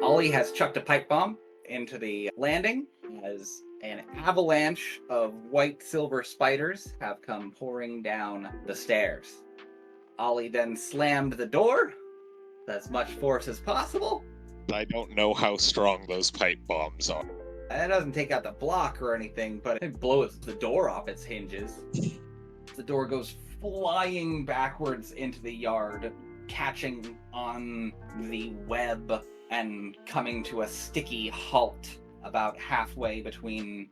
Ollie has chucked a pipe bomb into the landing as an avalanche of white silver spiders have come pouring down the stairs. Ollie then slammed the door with as much force as possible. I don't know how strong those pipe bombs are. It doesn't take out the block or anything, but it blows the door off its hinges. The door goes flying backwards into the yard, catching on the web and coming to a sticky halt about halfway between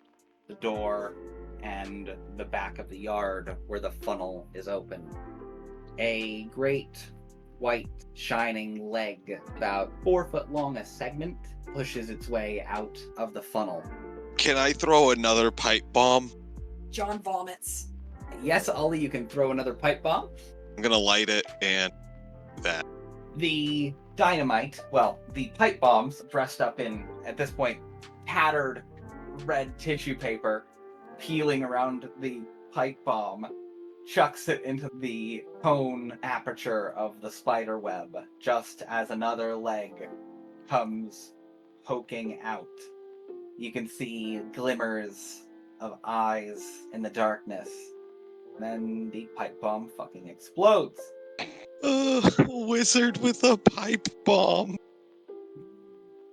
the door and the back of the yard where the funnel is open. A great white shining leg, about 4 foot long a segment, pushes its way out of the funnel. Can I throw another pipe bomb? John vomits. Yes, Ollie, you can throw another pipe bomb. I'm gonna light it and that. The dynamite, well, the pipe bombs dressed up in, at this point, tattered red tissue paper, peeling around the pipe bomb, chucks it into the cone aperture of the spider web, just as another leg comes poking out. You can see glimmers of eyes in the darkness. Then the pipe bomb fucking explodes. Wizard with a pipe bomb.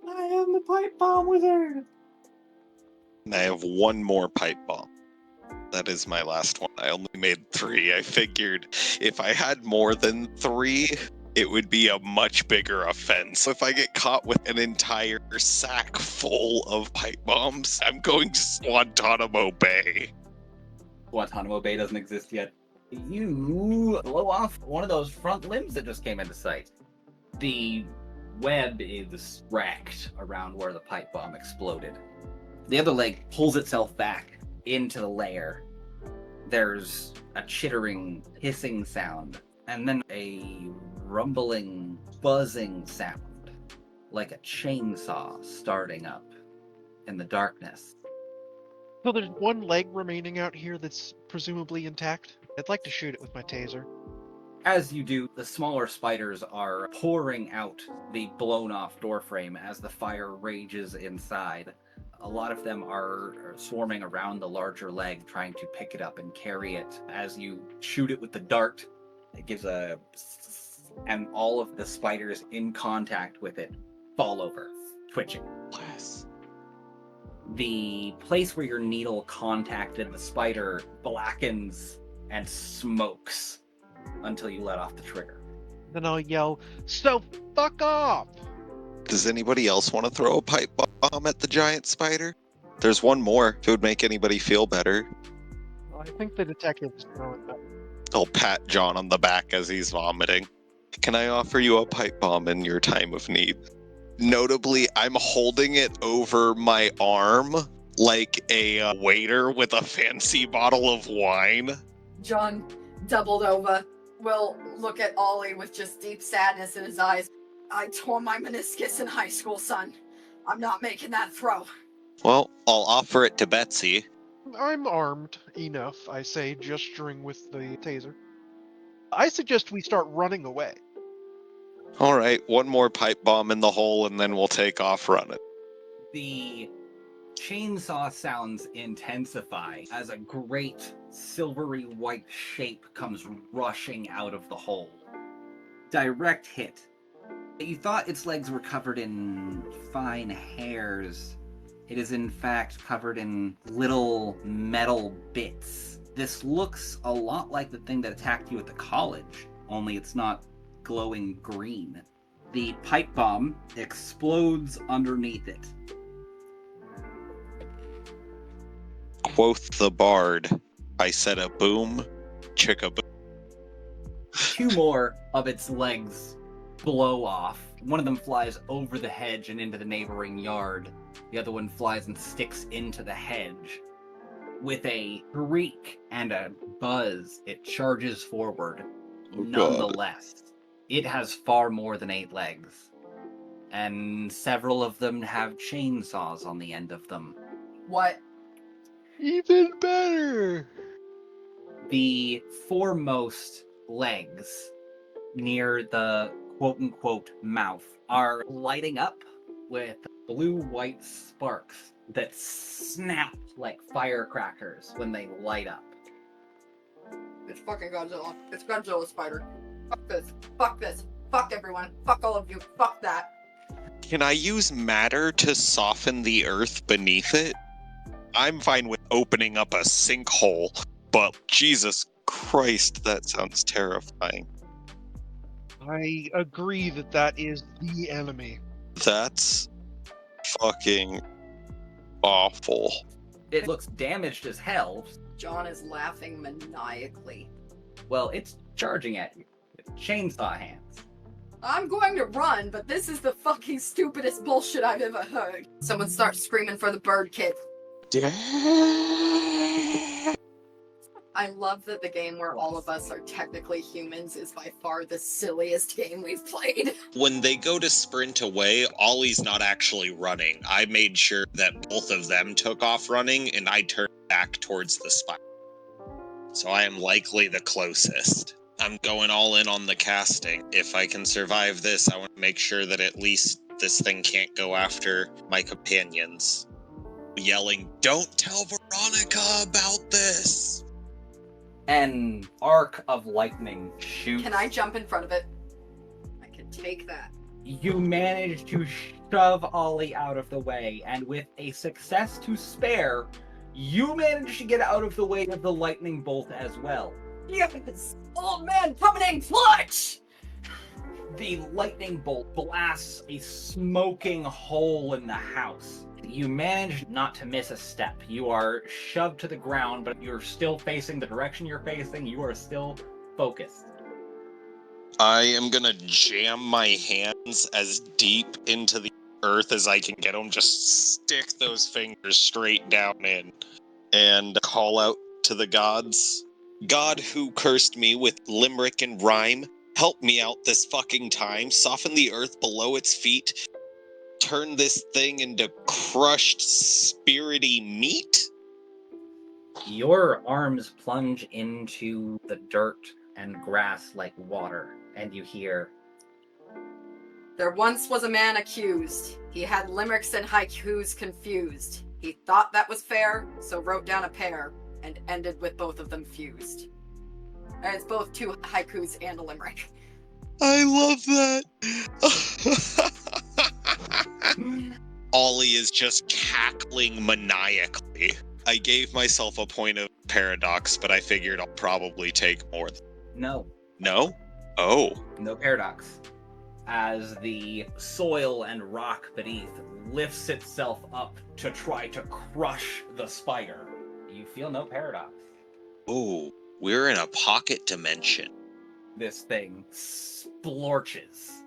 I am the pipe bomb wizard. And I have one more pipe bomb. That is my last one. I only made 3. I figured if I had more than 3, it would be a much bigger offense. If I get caught with an entire sack full of pipe bombs, I'm going to Guantanamo Bay. Guantanamo Bay doesn't exist yet. You blow off one of those front limbs that just came into sight. The web is wrecked around where the pipe bomb exploded. The other leg pulls itself back into the lair. There's a chittering, hissing sound, and then a rumbling, buzzing sound, like a chainsaw starting up in the darkness. So there's one leg remaining out here that's presumably intact. I'd like to shoot it with my taser. As you do, the smaller spiders are pouring out the blown-off doorframe as the fire rages inside. A lot of them are swarming around the larger leg, trying to pick it up and carry it. As you shoot it with the dart, it gives a... and all of the spiders in contact with it fall over, twitching. Bless. The place where your needle contacted the spider blackens and smokes until you let off the trigger. Then I'll yell, "So fuck off!" Does anybody else want to throw a pipe bomb at the giant spider? There's one more, if it would make anybody feel better. Well, I think the detective is throwing that. I'll pat John on the back as he's vomiting. Can I offer you a pipe bomb in your time of need? Notably, I'm holding it over my arm like a waiter with a fancy bottle of wine. John, doubled over, will look at Ollie with just deep sadness in his eyes. I tore my meniscus in high school, son. I'm not making that throw. Well, I'll offer it to Betsy. I'm armed enough, I say, gesturing with the taser. I suggest we start running away. All right, one more pipe bomb in the hole and then we'll take off running. The chainsaw sounds intensify as a great silvery white shape comes rushing out of the hole. Direct hit. You thought its legs were covered in fine hairs. It is in fact covered in little metal bits. This looks a lot like the thing that attacked you at the college, only it's not glowing green. The pipe bomb explodes underneath it. Quoth the bard, I said a boom, chicka boom. 2 more of its legs blow off. One of them flies over the hedge and into the neighboring yard. The other one flies and sticks into the hedge. With a shriek and a buzz, it charges forward. Nonetheless, it has far more than 8 legs. And several of them have chainsaws on the end of them. What? Even better! The foremost legs near the quote-unquote mouth are lighting up with blue-white sparks that snap like firecrackers when they light up. It's fucking Godzilla. It's Godzilla spider. Fuck this. Fuck this. Fuck everyone. Fuck all of you. Fuck that. Can I use matter to soften the earth beneath it? I'm fine with opening up a sinkhole, but Jesus Christ, that sounds terrifying. I agree that that is the enemy. That's fucking awful. It looks damaged as hell. John is laughing maniacally. Well, it's charging at you with chainsaw hands. I'm going to run, but this is the fucking stupidest bullshit I've ever heard. Someone starts screaming for the bird kid. I love that the game where all of us are technically humans is by far the silliest game we've played. When they go to sprint away, Ollie's not actually running. I made sure that both of them took off running, and I turned back towards the spire. So I am likely the closest. I'm going all in on the casting. If I can survive this, I want to make sure that at least this thing can't go after my companions. Yelling, "Don't tell Veronica about this!" An arc of lightning shoots. Can I jump in front of it? I can take that. You manage to shove Ollie out of the way, and with a success to spare, you manage to get out of the way of the lightning bolt as well. Yes! Old man coming in clutch! The lightning bolt blasts a smoking hole in the house. You manage not to miss a step. You are shoved to the ground, but you're still facing the direction you're facing. You are still focused. I am gonna jam my hands as deep into the earth as I can get them. Just stick those fingers straight down in and call out to the gods. God who cursed me with limerick and rhyme, help me out this fucking time. Soften the earth below its feet. Turn this thing into crushed, spirity meat? Your arms plunge into the dirt and grass like water, and you hear, There once was a man accused. He had limericks and haikus confused. He thought that was fair, so wrote down a pair, and ended with both of them fused. And it's both two haikus and a limerick. I love that. Ollie is just cackling maniacally. I gave myself a point of paradox, but I figured I'll probably take more. no. No? Oh. No paradox. As the soil and rock beneath lifts itself up to try to crush the spider, you feel no paradox. Oh, we're in a pocket dimension. This thing splorches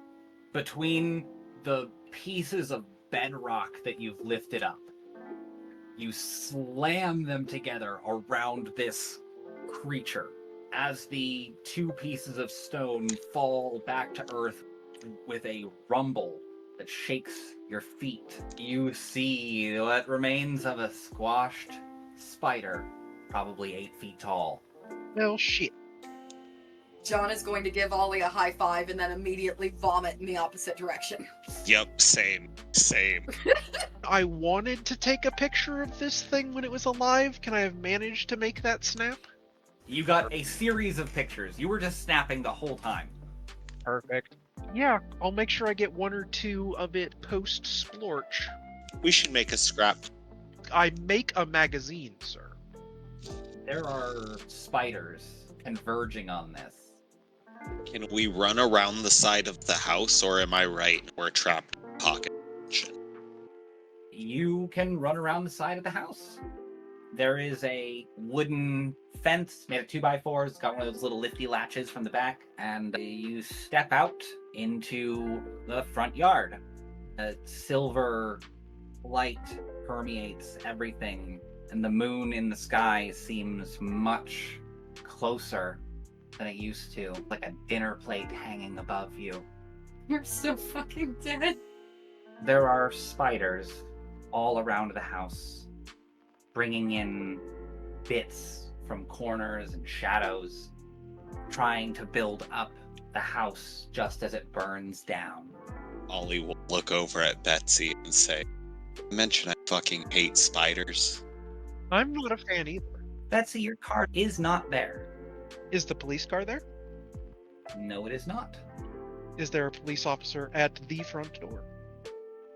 between the pieces of bedrock that you've lifted up. You slam them together around this creature. As the two pieces of stone fall back to earth with a rumble that shakes your feet, you see what remains of a squashed spider, probably 8 feet tall. Well, shit. John is going to give Ollie a high five and then immediately vomit in the opposite direction. Yep, same. I wanted to take a picture of this thing when it was alive. Can I have managed to make that snap? You got a series of pictures. You were just snapping the whole time. Perfect. Yeah, I'll make sure I get one or two of it post-splorch. We should make a scrap. I make a magazine, sir. There are spiders converging on this. Can we run around the side of the house, or am I right? We're trapped in a pocket dimension. You can run around the side of the house. There is a wooden fence made of 2x4s. It's got one of those little lifty latches from the back, and you step out into the front yard. A silver light permeates everything, and the moon in the sky seems much closer than it used to, like a dinner plate hanging above you. You're so fucking dead. There are spiders all around the house, bringing in bits from corners and shadows, trying to build up the house just as it burns down. Ollie will look over at Betsy and say, mention I fucking hate spiders. I'm not a fan either. Betsy, your car is not there. Is the police car there? No, it is not. Is there a police officer at the front door?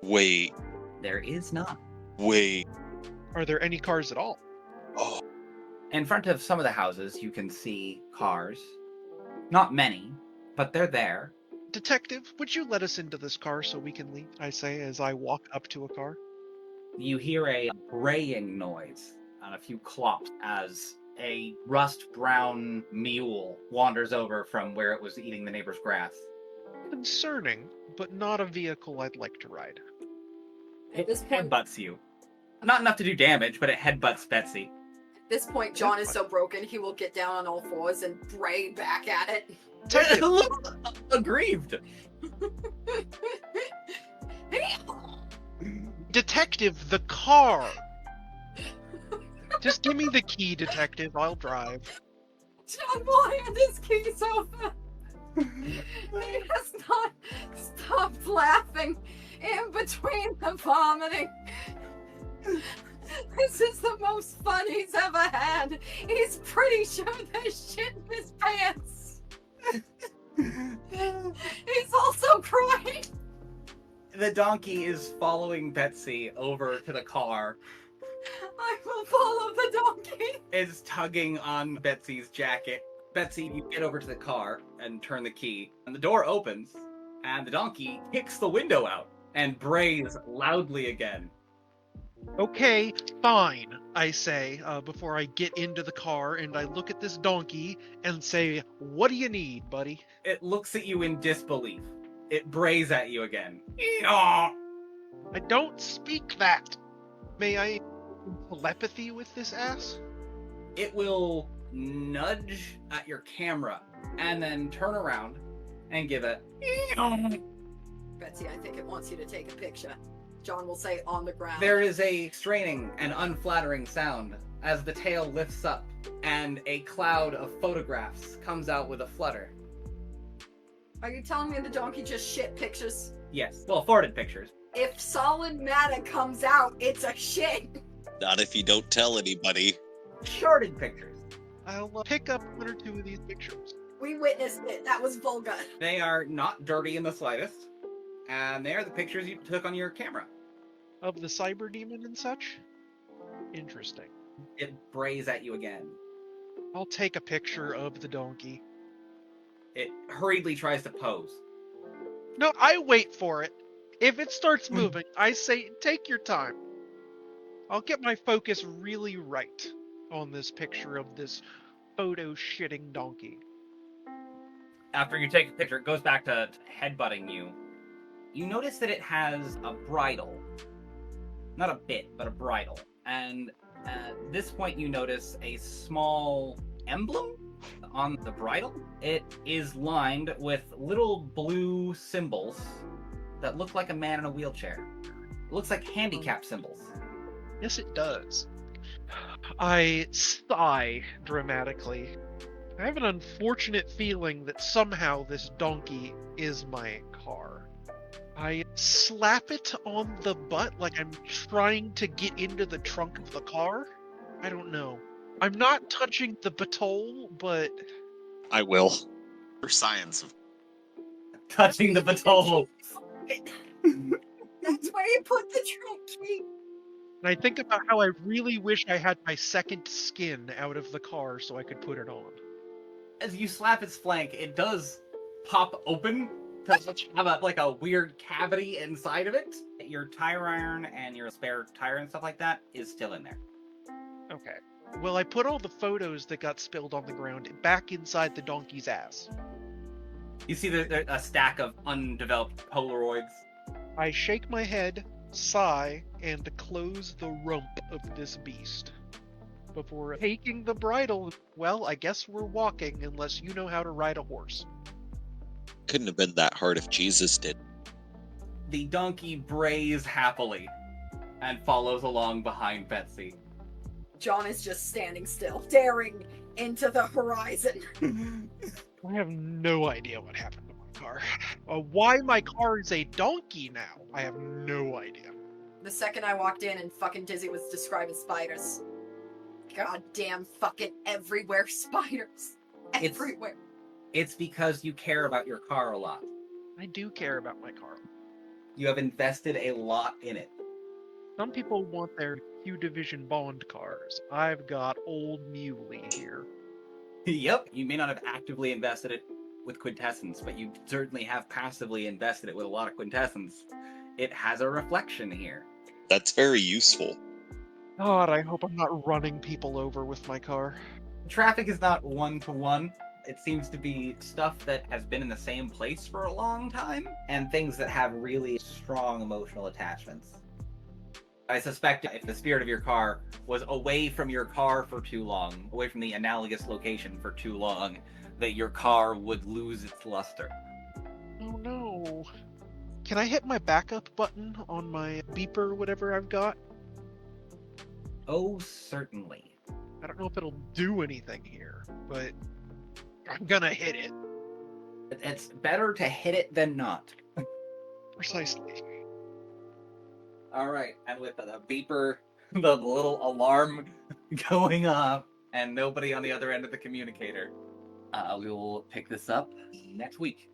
Wait, There is not. wait. Are there any cars at all? Oh, In front of some of the houses, you can see cars. Not many, but they're there. Detective, would you let us into this car so we can leave? I say as I walk up to a car. You hear a braying noise and a few clops as a rust-brown mule wanders over from where it was eating the neighbor's grass. Concerning, but not a vehicle I'd like to ride. It this point- headbutts you. Not enough to do damage, but it headbutts Betsy. At this point, John is so broken he will get down on all fours and bray back at it. It looks aggrieved. Detective, the car! Just give me the key, Detective. I'll drive. John will hand his keys over. He has not stopped laughing in between the vomiting. This is the most fun he's ever had. He's pretty sure there's shit in his pants. He's also crying. The donkey is following Betsy over to the car. I will follow the donkey. Is tugging on Betsy's jacket. Betsy, you get over to the car and turn the key. And the door opens, and the donkey kicks the window out and brays loudly again. Okay, fine, I say, before I get into the car and I look at this donkey and say, what do you need, buddy? It looks at you in disbelief. It brays at you again. Eeyaw! I don't speak that. May I telepathy with this ass? It will nudge at your camera and then turn around and give a eeyaw. Betsy, I think it wants you to take a picture. John will say on the ground. There is a straining and unflattering sound as the tail lifts up and a cloud of photographs comes out with a flutter. Are you telling me the donkey just shit pictures? Yes, well, forwarded pictures. If solid matter comes out, it's a shit. not if you don't tell anybody. Shorted pictures. I'll pick up one or two of these pictures. We witnessed it. That was vulgar. They are not dirty in the slightest, and they are the pictures you took on your camera. Of the cyber demon and such? Interesting. It brays at you again. I'll take a picture of the donkey. It hurriedly tries to pose. No, I wait for it. If it starts moving, I say, take your time. I'll get my focus really right on this picture of this photo-shitting donkey. After you take a picture, it goes back to headbutting you. You notice that it has a bridle. Not a bit, but a bridle. And at this point you notice a small emblem on the bridle. It is lined with little blue symbols that look like a man in a wheelchair. It looks like handicap symbols. Yes, it does. I sigh dramatically. I have an unfortunate feeling that somehow this donkey is my car. I slap it on the butt like I'm trying to get into the trunk of the car. I don't know. I'm not touching the batole, but I will. For science. Touching the batole. That's where you put the trunk key. and I think about how I really wish I had my second skin out of the car so I could put it on. As you slap its flank, it does pop open to have a weird cavity inside of it. Your tire iron and your spare tire and stuff like that is still in there. Okay. Well, I put all the photos that got spilled on the ground back inside the donkey's ass. You see there's a stack of undeveloped Polaroids. I shake my head, sigh, and close the rump of this beast. Before taking the bridle, well, I guess we're walking unless you know how to ride a horse. Couldn't have been that hard if Jesus did. The donkey brays happily and follows along behind Betsy. John is just standing still, staring into the horizon. I have no idea what happened to my car. Why my car is a donkey now, I have no idea. The second I walked in and fucking Dizzy was describing spiders. Goddamn fucking everywhere spiders. Everywhere. It's because you care about your car a lot. I do care about my car. You have invested a lot in it. Some people want their Q Division Bond cars. I've got old Muley here. Yep, you may not have actively invested it with quintessence, but you certainly have passively invested it with a lot of quintessence. It has a reflection here. That's very useful. God, I hope I'm not running people over with my car. Traffic is not one-to-one. It seems to be stuff that has been in the same place for a long time, and things that have really strong emotional attachments. I suspect if the spirit of your car was away from your car for too long, away from the analogous location for too long, that your car would lose its luster. Oh no. Can I hit my backup button on my beeper, whatever I've got? Oh, certainly. I don't know if it'll do anything here, but I'm gonna hit it. It's better to hit it than not. Precisely. Alright, and with the beeper, the little alarm going off, and nobody on the other end of the communicator, we will pick this up next week.